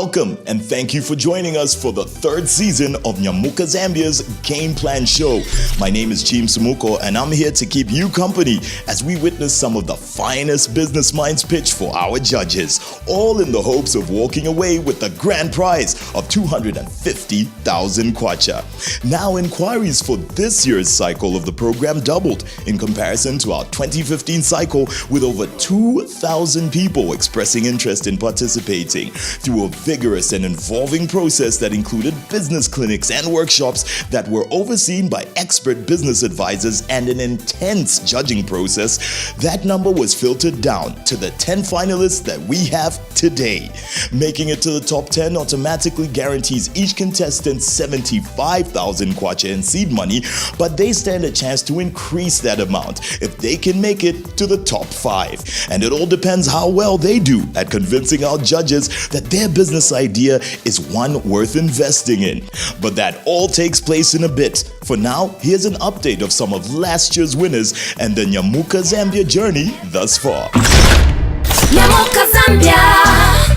Welcome and thank you for joining us for the third season of Nyamuka Zambia's Game Plan Show. My name is James Sumuko and I'm here to keep you company as we witness some of the finest business minds pitch for our judges, all in the hopes of walking away with the grand prize of 250,000 kwacha. Now inquiries for this year's cycle of the program doubled in comparison to our 2015 cycle, with over 2,000 people expressing interest in participating through a vigorous and involving process that included business clinics and workshops that were overseen by expert business advisors and an intense judging process. That number was filtered down to the 10 finalists that we have today. Making it to the top 10 automatically guarantees each contestant 75,000 kwacha in seed money, but they stand a chance to increase that amount if they can make it to the top 5. And it all depends how well they do at convincing our judges that their business idea is one worth investing in. But that all takes place in a bit. For now, here's an update of some of last year's winners and the Nyamuka Zambia journey thus far. Nyamuka Zambia.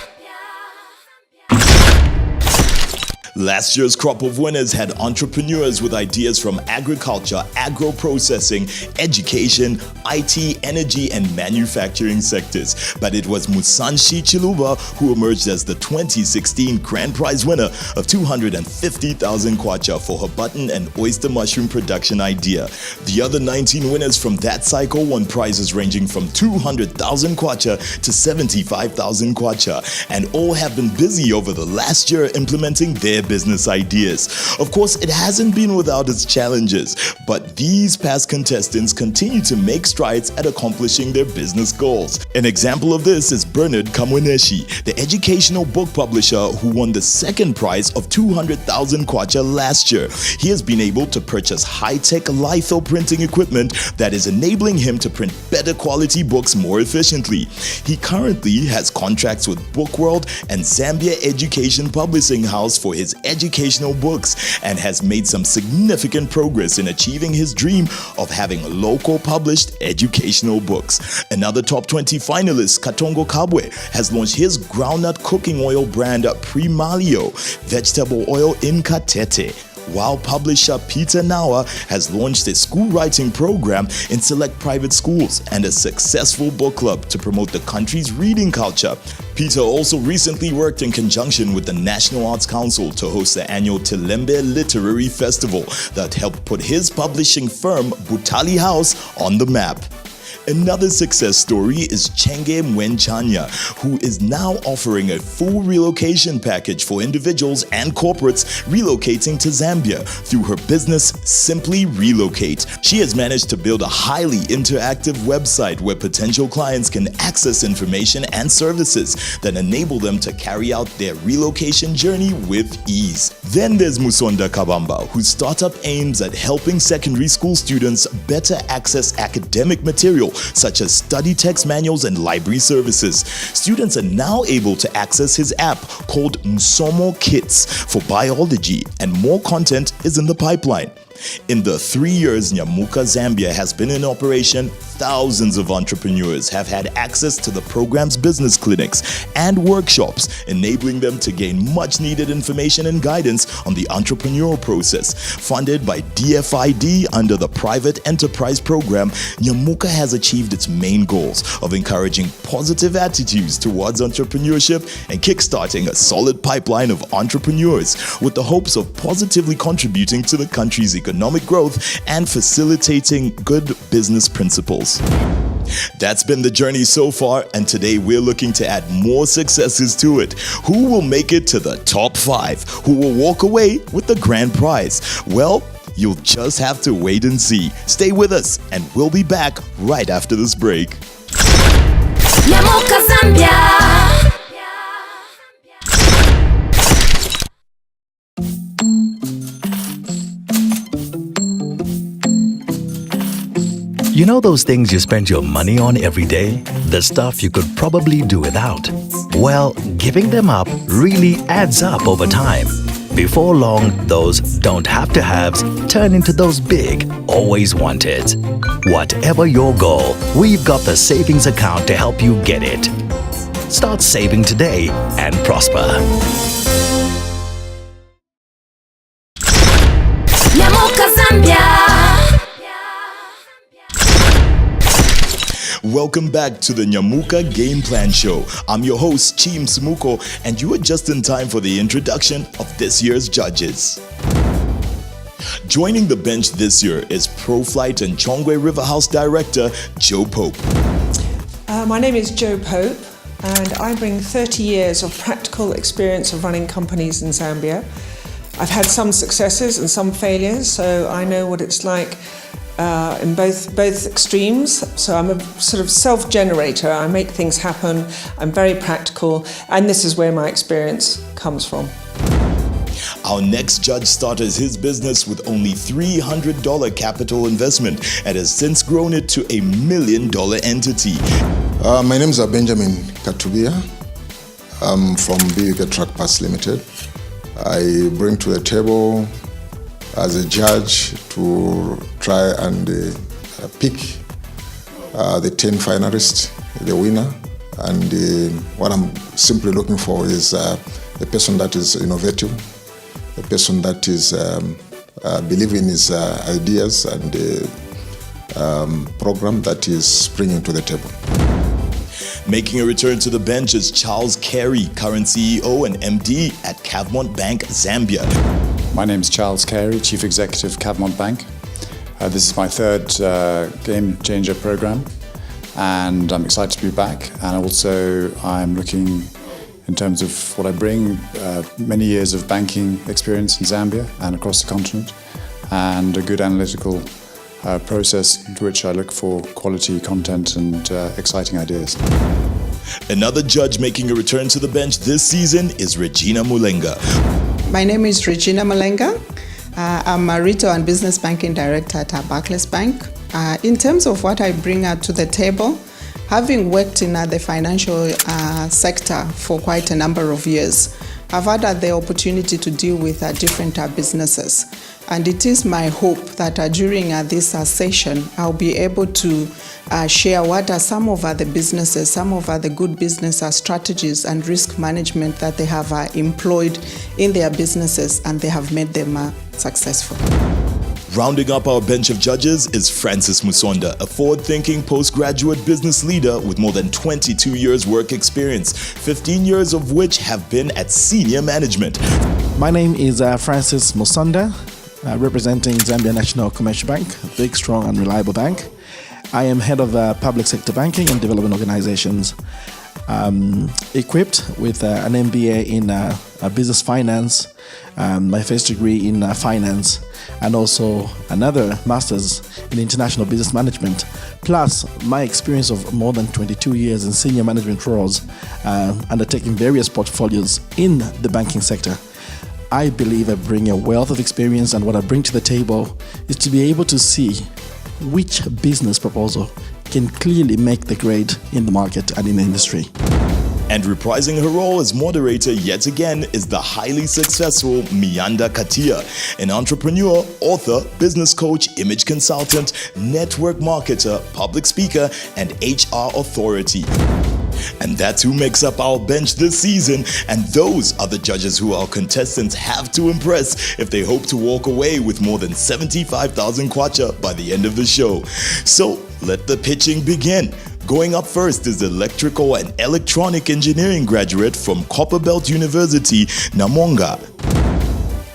Last year's crop of winners had entrepreneurs with ideas from agriculture, agro-processing, education, IT, energy, and manufacturing sectors. But it was Musanshi Chiluba who emerged as the 2016 grand prize winner of 250,000 kwacha for her button and oyster mushroom production idea. The other 19 winners from that cycle won prizes ranging from 200,000 kwacha to 75,000 kwacha, and all have been busy over the last year implementing their business ideas. Of course, it hasn't been without its challenges, but these past contestants continue to make strides at accomplishing their business goals. An example of this is Bernard Kamweneshi, the educational book publisher who won the second prize of 200,000 kwacha last year. He has been able to purchase high-tech litho printing equipment that is enabling him to print better quality books more efficiently. He currently has contracts with Bookworld and Zambia Education Publishing House for his educational books and has made some significant progress in achieving his dream of having local published educational books. Another top 20 finalist, Katongo Kabwe, has launched his groundnut cooking oil brand Primalio vegetable oil in Katete, while publisher Peter Nawa has launched a school writing program in select private schools and a successful book club to promote the country's reading culture. Peter also recently worked in conjunction with the National Arts Council to host the annual Tilembe Literary Festival that helped put his publishing firm Butali House on the map. Another success story is Chenge Mwenchanya, who is now offering a full relocation package for individuals and corporates relocating to Zambia through her business Simply Relocate. She has managed to build a highly interactive website where potential clients can access information and services that enable them to carry out their relocation journey with ease. Then there's Musonda Kabamba, whose startup aims at helping secondary school students better access academic material such as study text manuals and library services. Students are now able to access his app called Msomo Kits for biology, and more content is in the pipeline. In the 3 years Nyamuka Zambia has been in operation, thousands of entrepreneurs have had access to the program's business clinics and workshops, enabling them to gain much needed information and guidance on the entrepreneurial process. Funded by DFID under the Private Enterprise Program, Nyamuka has achieved its main goals of encouraging positive attitudes towards entrepreneurship and kickstarting a solid pipeline of entrepreneurs with the hopes of positively contributing to the country's economic growth and facilitating good business principles. That's been the journey so far, and today we're looking to add more successes to it. Who will make it to the top 5? Who will walk away with the grand prize? Well, you'll just have to wait and see. Stay with us, and we'll be back right after this break. Nyamuka Zambia. You know those things you spend your money on every day? The stuff you could probably do without? Well, giving them up really adds up over time. Before long, those don't have to haves turn into those big, always wanted. Whatever your goal, we've got the savings account to help you get it. Start saving today and prosper. Nyamuka Zambia. Welcome back to the Nyamuka Game Plan Show. I'm your host, Chim Sumuko, and you are just in time for the introduction of this year's judges. Joining the bench this year is ProFlight and Chongwe River House Director, Joe Pope. My name is Joe Pope, and I bring 30 years of practical experience of running companies in Zambia. I've had some successes and some failures, so I know what it's like in both extremes. So I'm a sort of self-generator. I make things happen. I'm very practical, and this is where my experience comes from. Our next judge started his business with only $300 capital investment and has since grown it to $1 million entity. My name is Benjamin Katubia. I'm from Big Truck Parts Limited. I bring to the table as a judge to try and pick the 10 finalists, the winner. And what I'm simply looking for is a person that is innovative, a person that is believing in his ideas and the program that is bringing to the table. Making a return to the bench is Charles Carey, current CEO and MD at Kavmont Bank, Zambia. My name is Charles Carey, Chief Executive, Kavmont Bank. This is my third Game Changer program, and I'm excited to be back. And also, I'm looking, in terms of what I bring, many years of banking experience in Zambia and across the continent, and a good analytical process into which I look for quality content and exciting ideas. Another judge making a return to the bench this season is Regina Mulenga. My name is Regina Mulenga. I'm a retail and business banking director at Barclays Bank. In terms of what I bring to the table, having worked in the financial sector for quite a number of years, I've had the opportunity to deal with different businesses. And it is my hope that during this session, I'll be able to share what are some of the businesses, some of the good business strategies and risk management that they have employed in their businesses, and they have made them successful. Rounding up our bench of judges is Francis Musonda, a forward-thinking postgraduate business leader with more than 22 years work experience, 15 years of which have been at senior management. My name is Francis Musonda, representing Zambia National Commercial Bank, a big, strong and reliable bank. I am head of public sector banking and development organizations, equipped with an MBA in business finance, my first degree in finance, and also another master's in international business management, plus my experience of more than 22 years in senior management roles, undertaking various portfolios in the banking sector. I believe I bring a wealth of experience, and what I bring to the table is to be able to see which business proposal can clearly make the grade in the market and in the industry. And reprising her role as moderator yet again is the highly successful MIYANDA KATIWA, an entrepreneur, author, business coach, image consultant, network marketer, public speaker, and HR authority. And that's who makes up our bench this season, and those are the judges who our contestants have to impress if they hope to walk away with more than 75,000 kwacha by the end of the show. So let the pitching begin. Going up first is electrical and electronic engineering graduate from Copperbelt University, Namonga.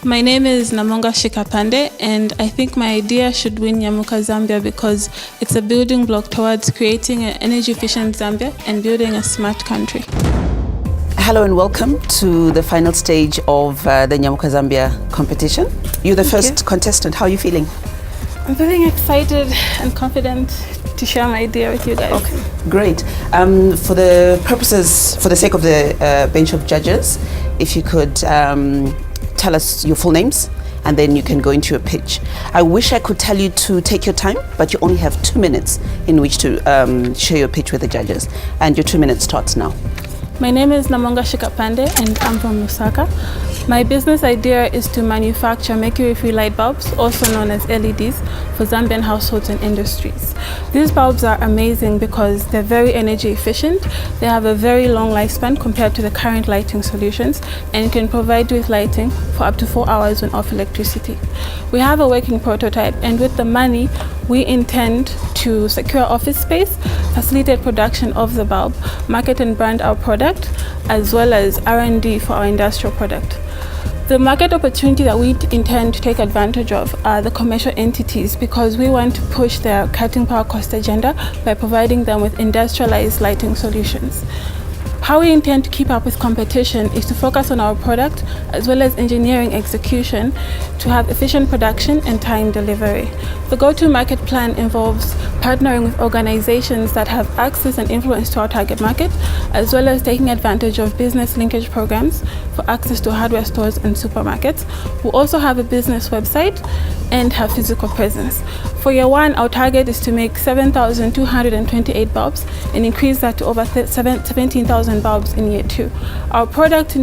My name is Namonga Shikapande, and I think my idea should win Nyamuka Zambia because it's a building block towards creating an energy-efficient Zambia and building a smart country. Hello and welcome to the final stage of the Nyamuka Zambia competition. You're the first contestant. How are you feeling? I'm feeling excited and confident to share my idea with you guys. Okay, great. For the sake of the bench of judges, if you could tell us your full names, and then you can go into your pitch. I wish I could tell you to take your time, but you only have 2 minutes in which to share your pitch with the judges. And your 2 minutes starts now. My name is Namonga Shikapande and I'm from Lusaka. My business idea is to manufacture mercury-free light bulbs, also known as LEDs, for Zambian households and industries. These bulbs are amazing because they're very energy efficient, they have a very long lifespan compared to the current lighting solutions, and can provide with lighting for up to 4 hours when off electricity. We have a working prototype, and with the money, we intend to secure office space, facilitate production of the bulb, market and brand our product, as well as R&D for our industrial product. The market opportunity that we intend to take advantage of are the commercial entities, because we want to push their cutting power cost agenda by providing them with industrialized lighting solutions. How we intend to keep up with competition is to focus on our product as well as engineering execution to have efficient production and time delivery. The go-to-market plan involves partnering with organizations that have access and influence to our target market, as well as taking advantage of business linkage programs for access to hardware stores and supermarkets. We also have a business website and have physical presence. For year one, our target is to make 7,228 bulbs and increase that to over 17,000 bulbs in year two. Our profit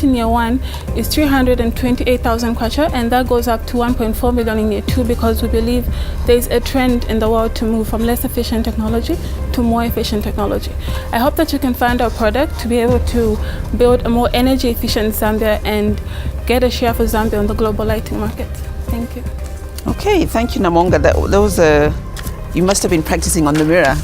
in year one is 328,000 kwacha, and that goes up to 1.4 million in year two, because we believe there's a trend in the world to move from less efficient technology to more efficient technology. I hope that you can find our product to be able to build a more energy efficient Zambia and get a share for Zambia on the global lighting market. Thank you. Okay, thank you, Namonga. You must have been practicing on the mirror.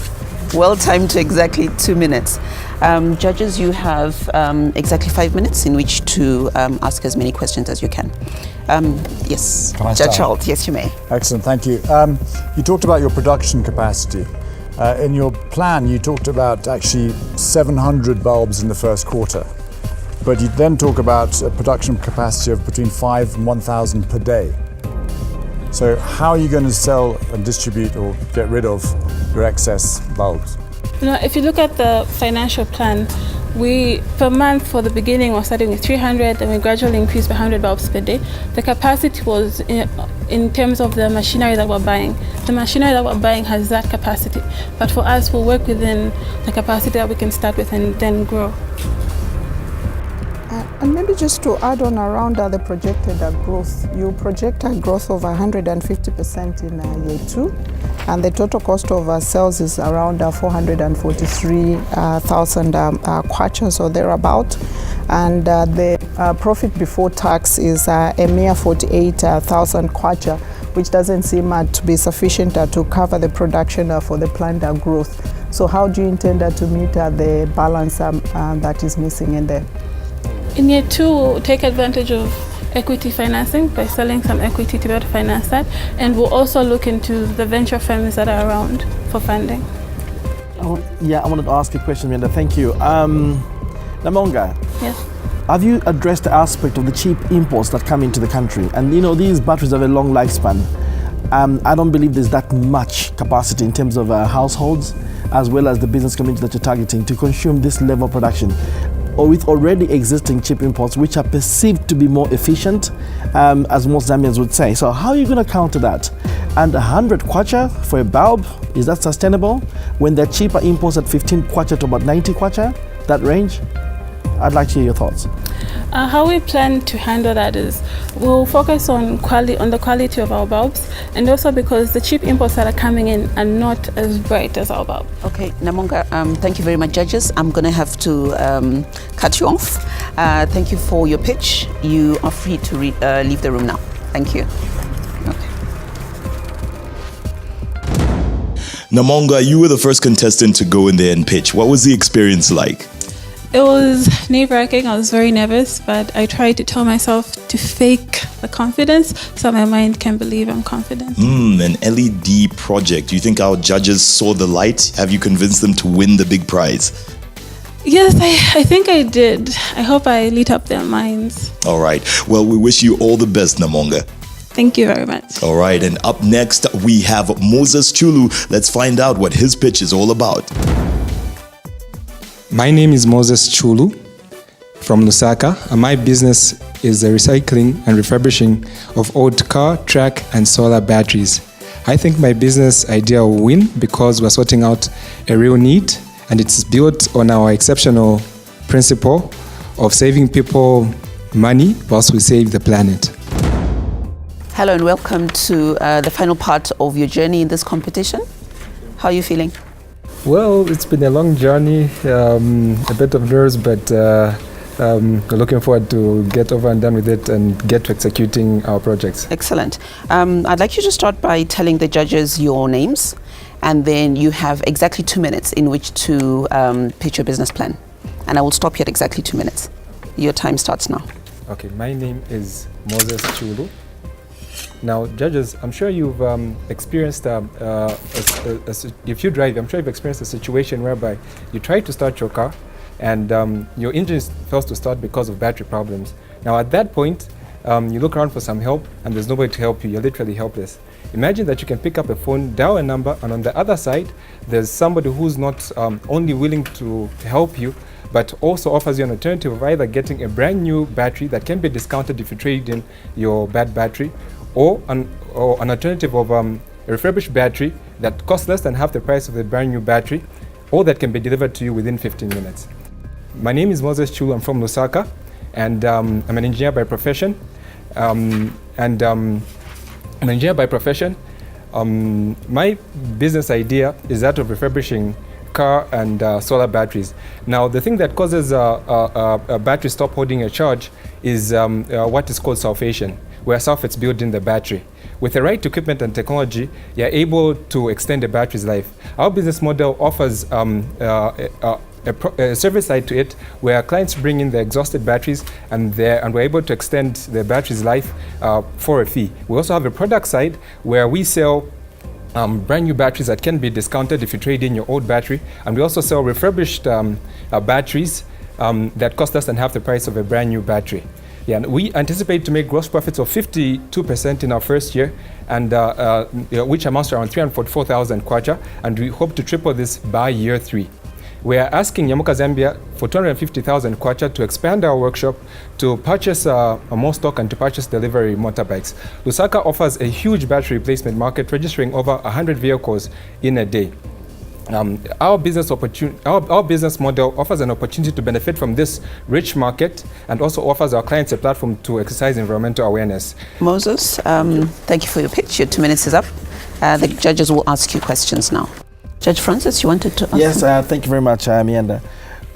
Well timed to exactly 2 minutes. Judges, you have exactly 5 minutes in which to ask as many questions as you can. Yes, Can I Judge start? Charles, yes you may. Excellent, thank you. You talked about your production capacity. In your plan, you talked about actually 700 bulbs in the first quarter, but you then talk about a production capacity of between 5 and 1,000 per day. So how are you going to sell and distribute or get rid of your excess bulbs? If you look at the financial plan, we per month for the beginning we're starting with 300, and we gradually increase by 100 bulbs per day. The capacity was in terms of the machinery that we're buying. The machinery that we're buying has that capacity, but for us we'll work within the capacity that we can start with and then grow. And maybe just to add on around the projected growth, you project a growth of 150% in year two, and the total cost of sales is around 443,000 kwacha or thereabout, and the profit before tax is a mere 48,000 kwacha, which doesn't seem to be sufficient to cover the production for the planned growth. So how do you intend to meet the balance that is missing in there? In year two, we'll take advantage of equity financing by selling some equity to be able to finance that, and we'll also look into the venture firms that are around for funding. I wanted to ask a question, Miyanda. Thank you. Namonga. Yes. Have you addressed the aspect of the cheap imports that come into the country? And these batteries have a long lifespan. I don't believe there's that much capacity in terms of households, as well as the business community that you're targeting, to consume this level of production, or with already existing cheap imports, which are perceived to be more efficient, as most Zambians would say. So how are you going to counter that? And 100 kwacha for a bulb, is that sustainable? When they're cheaper imports at 15 kwacha to about 90 kwacha, that range? I'd like to hear your thoughts. How we plan to handle that is we'll focus on the quality of our bulbs, and also because the cheap imports that are coming in are not as bright as our bulb. Okay, Namonga, thank you very much, judges. I'm going to have to cut you off. Thank you for your pitch. You are free to leave the room now. Thank you. Okay. Namonga, you were the first contestant to go in there and pitch. What was the experience like? It was nerve-wracking. I was very nervous, but I tried to tell myself to fake the confidence so my mind can believe I'm confident. An LED project. Do you think our judges saw the light? Have you convinced them to win the big prize? Yes, I think I did. I hope I lit up their minds. All right. Well, we wish you all the best, Namonga. Thank you very much. All right. And up next, we have Moses Chulu. Let's find out what his pitch is all about. My name is Moses Chulu from Lusaka, and my business is the recycling and refurbishing of old car, truck, and solar batteries. I think my business idea will win because we're sorting out a real need, and it's built on our exceptional principle of saving people money whilst we save the planet. Hello and welcome to the final part of your journey in this competition. How are you feeling? Well, it's been a long journey, a bit of nerves, but looking forward to get over and done with it and get to executing our projects. Excellent. I'd like you to start by telling the judges your names, and then you have exactly 2 minutes in which to pitch your business plan. And I will stop you at exactly 2 minutes. Your time starts now. Okay, my name is Moses Chulu. Now, judges, I'm sure you've experienced, if you drive, I'm sure you've experienced a situation whereby you try to start your car and your engine fails to start because of battery problems. Now, at that point, you look around for some help and there's nobody to help you. You're literally helpless. Imagine that you can pick up a phone, dial a number, and on the other side, there's somebody who's not only willing to help you, but also offers you an alternative of either getting a brand new battery that can be discounted if you trade in your bad battery, or an alternative of a refurbished battery that costs less than half the price of the brand new battery, or that can be delivered to you within 15 minutes. My name is Moses Chulu. I'm from Lusaka, and I'm an engineer by profession. I'm an engineer by profession. My business idea is that of refurbishing car and solar batteries. Now, the thing that causes a battery stop holding a charge is what is called sulfation, where sulfates build in the battery. With the right equipment and technology, you're able to extend a battery's life. Our business model offers a service side to it, where clients bring in their exhausted batteries and we're able to extend the battery's life for a fee. We also have a product side where we sell brand new batteries that can be discounted if you trade in your old battery, and we also sell refurbished batteries that cost less than half the price of a brand new battery. Yeah, and we anticipate to make gross profits of 52% in our first year, and which amounts to around 344,000 kwacha, and we hope to triple this by year 3. We are asking Nyamuka Zambia for 250,000 kwacha to expand our workshop, to purchase more stock, and to purchase delivery motorbikes. Lusaka offers a huge battery replacement market, registering over 100 vehicles in a day. Our business model offers an opportunity to benefit from this rich market, and also offers our clients a platform to exercise environmental awareness. Moses, thank you for your pitch. Your 2 minutes is up. The judges will ask you questions now. Judge Francis, you wanted to ask? Yes, thank you very much, MIYANDA.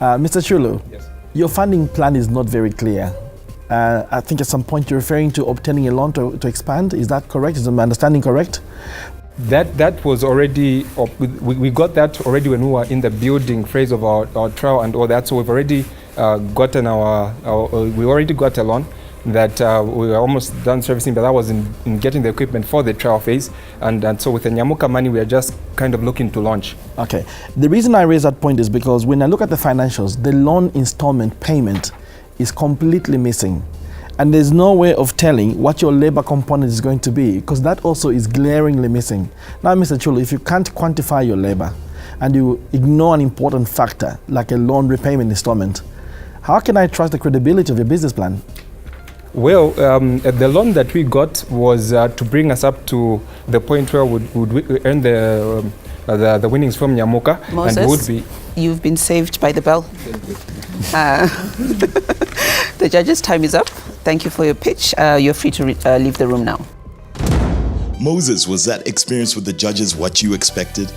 Mr. Chulu, yes. Your funding plan is not very clear. I think at some point you're referring to obtaining a loan to expand. Is that correct? Is my understanding correct? That was already, we got that already when we were in the building phase of our trial and all that. So we've already gotten we already got a loan that we were almost done servicing, but that was in getting the equipment for the trial phase. And so with the Nyamuka money, we are just kind of looking to launch. Okay. The reason I raise that point is because when I look at the financials, the loan installment payment is completely missing. And there's no way of telling what your labor component is going to be, because that also is glaringly missing. Now, Mr. Chulu, if you can't quantify your labor and you ignore an important factor like a loan repayment installment, how can I trust the credibility of your business plan? Well, the loan that we got was to bring us up to the point where we would earn the winnings from Nyamuka. Moses, and would be you've been saved by the bell. The judges' time is up. Thank you for your pitch. You're free to leave the room now. Moses, was that experience with the judges what you expected?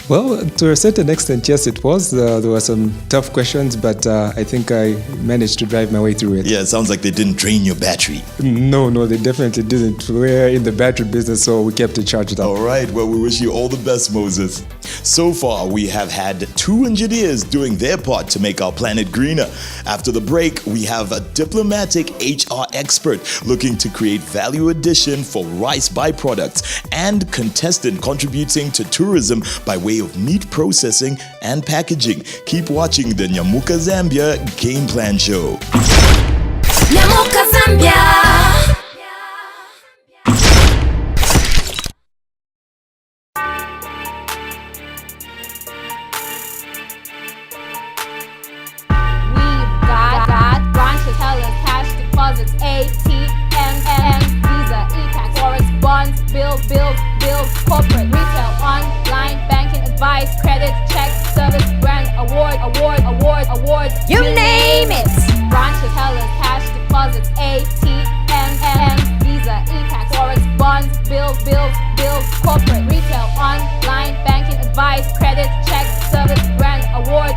Well, to a certain extent, yes, it was. There were some tough questions, but I think I managed to drive my way through it. Yeah, it sounds like they didn't drain your battery. No, they definitely didn't. We're in the battery business, so we kept it charged up. All right, well, we wish you all the best, Moses. So far, we have had 2 engineers doing their part to make our planet greener. After the break, we have a diplomatic HR expert looking to create value addition for rice byproducts, and contestant contributing to tourism by way of meat processing and packaging. Keep watching the Nyamuka Zambia Game Plan Show. Nyamuka Zambia. Corporate, retail, online, banking, advice, credit, checks, service, grant, award, awards. You name it. Branches, tellers, cash deposits, ATM, Visa, e-tax, forex, bonds, bills, corporate, retail, online, banking, advice, credit, check, service, grant, award.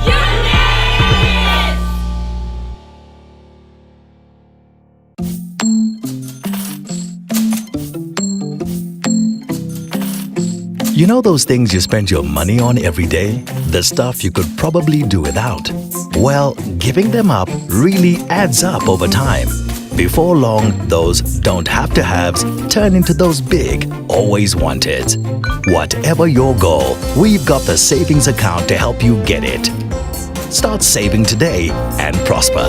You name it. You know those things you spend your money on every day? The stuff you could probably do without? Well, giving them up really adds up over time. Before long, those don't have to haves turn into those big, always wanted. Whatever your goal, we've got the savings account to help you get it. Start saving today and prosper.